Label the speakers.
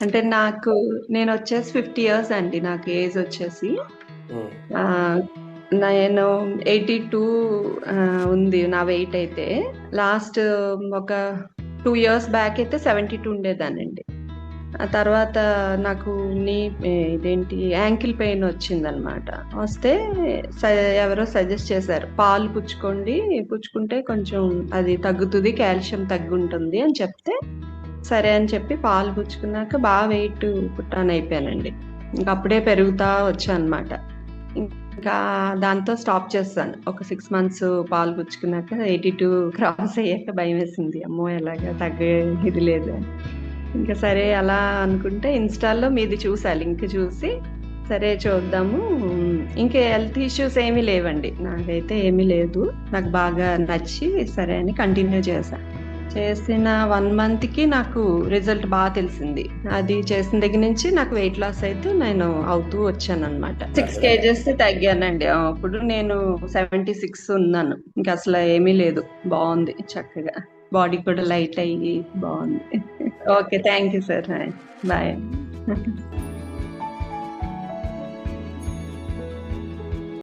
Speaker 1: అంటే నేనొచ్చేసి 50 ఇయర్స్ అండి. నాకు ఏజ్ వచ్చేసి.
Speaker 2: ఉమ్,
Speaker 1: ఆహ్, నేను 82 ఉంది నా వెయిట్ అయితే. లాస్ట్ ఒక 2 ఇయర్స్ బ్యాక్ అయితే 72 ఉండేదాన్నండి. ఆ తర్వాత నాకు నీ ఇదేంటి యాంకిల్ పెయిన్ వచ్చిందనమాట. వస్తే స ఎవరో సజెస్ట్ చేశారు. పాలు పుచ్చుకుంటే కొంచెం అది తగ్గుతుంది, కాల్షియం తగ్గుంటుంది అని చెప్తే, సరే అని చెప్పి పాలు పుచ్చుకున్నాక బాగా వెయిట్ పుట్టాన్ అయిపోయానండి. ఇంక అప్పుడే పెరుగుతా వచ్చానమాట. ఇంకా దాంతో స్టాప్ చేస్తాను. ఒక 6 మంత్స్ పాలు పుచ్చుకున్నాక 82 క్రాస్ అయ్యాక భయమేసింది. అమ్మో! ఎలాగా తగ్గే ఇది లేదు అని. ఇంకా సరే అలా అనుకుంటే ఇన్‌స్టా‌లో మీది చూసా. లింక్ చూసి సరే చూద్దాము. ఇంక హెల్త్ ఇష్యూస్ ఏమీ లేవండి. నాకైతే ఏమీ లేదు. నాకు బాగా నచ్చి సరే అని కంటిన్యూ చేశా. చేసిన 1 మంత్‌కి నాకు రిజల్ట్ తెలిసింది. అది చేసిన దగ్గర నుంచి నాకు వెయిట్ లాస్ అయితే నేను అవుతూ వచ్చాననమాట. 6 కేజెస్ తగ్గానండి. అప్పుడు నేను 76 ఉన్నాను. ఇంక అసలు ఏమీ లేదు. బావుంది చక్కగా. బాడీ కూడా లైట్ అయ్యి బావుంది. Okay. Thank you sir. Bye.